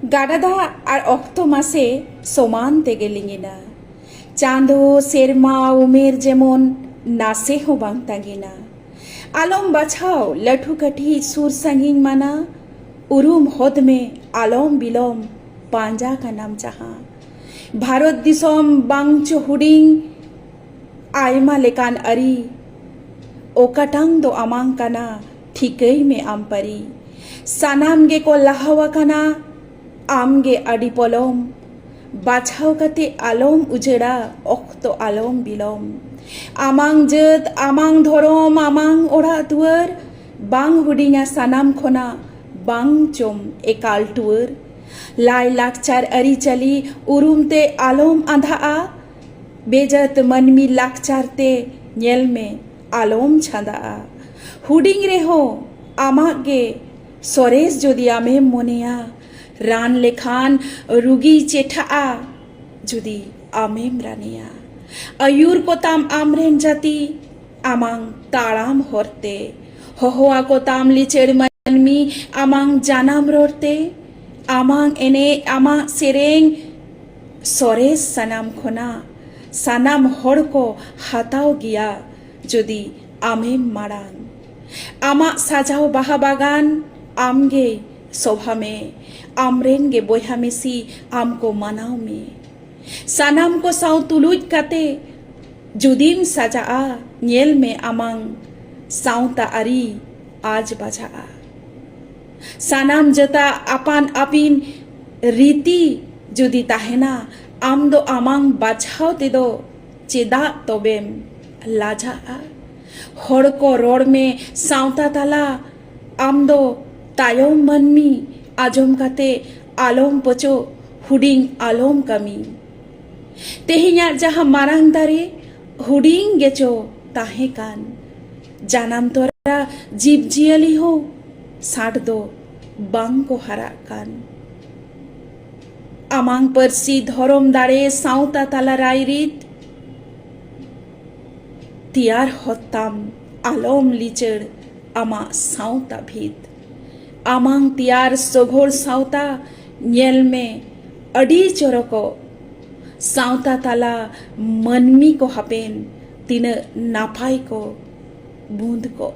ᱜᱟᱰᱟ ᱫᱟᱜ ᱟᱨ ᱚᱠᱛᱚ ᱢᱟᱥᱮ ᱥᱚᱢᱟᱱ ᱛᱮᱜᱮ ᱞᱤᱸᱜᱤᱱᱟ। ᱪᱟᱸᱫᱳ ᱥᱮᱨᱢᱟ ᱩᱢᱮᱨ ᱡᱮᱢᱚᱱ ᱱᱟᱥᱮ ᱦᱚᱸ ᱵᱟᱝ ᱛᱟᱺᱜᱤᱱᱟ। ᱟᱞᱚᱢ ᱵᱟᱪᱷᱟᱣ ᱞᱟᱹᱴᱷᱩ ᱠᱟᱹᱴᱤᱡ ᱥᱩᱨ ᱥᱟᱺᱜᱤᱧ ᱢᱟᱱᱟ, उरुम होद में आलोम बिलोम पांजा का नाम जहां। भारत दिसोम बांग चो हुडिंग आयमा लेकान अरी, ओकाटांग दो आमांग काना ठिकई में आमपरी। सानाम गे को लहावा काना आमगे अडी पोलोम, बाछाव कते आलोम उजेड़ा ओक्तो आलोम बिलोम। आमांग जत आमांग धोरोम आमांग ओड़ा दुआर, बांग हुडिंगा सानाम खोना बांग चोम एकाल टुअर। लाई लाकचार अरीचली उरुमते आलोम आंधाआ, बेजत मनमी लाकचार ते नेल में आलोम छांदाआ। हुडिंग रे हो आमागे सोरेस जोदी आमे मोनेया, रान लेखान रुगी चेठाआ जोदी आमेम रानिया। अयूर को ताम आमरेन जाती आमांग ताड़ाम होरते, होहोआ को ताम लिचेड़ मनमी आमांग जानाम रोरते। आमांग एने आमा सेरेंग सोरेस सनाम खोना सानाम होड़ को हाताव गिया जोदी आमेम मारांग। आमा साजाव बाहा बागान आमगे शोभा में, आमरेन गे बोहा मेसी आमको मनाव में। सानाम को साव तुलुज काते जुदीम साजाआ, नेल में आमांग सावता अरी आज बजाआ। सानाम जता आपान आपिन रीति जुदी ताहेना, आम दो आमांग बाछाव ते दो चेदा तोबेम लाजाआ। होड़ को रोड़ में सावता ताला आम दो तायोम मनमी आजोम काते आलोम पचो हुडिंग आलोम कमी। तेहिया जहां मारांग दारे हुडिंग गेचो ताहे कान, जानाम तोरा जीव जियली हो साठ दो बांग को हरा कान। आमांग परसी धोरोम दाड़े सावता ताला रायरीत, तियार होताम आलोम लिचड़ आमा सावता भीत। आमांग तियार सोघोर सावता नेल में अडी चोरको, सावता ताला मनमी को हपेन तीन नापाई को बूंद को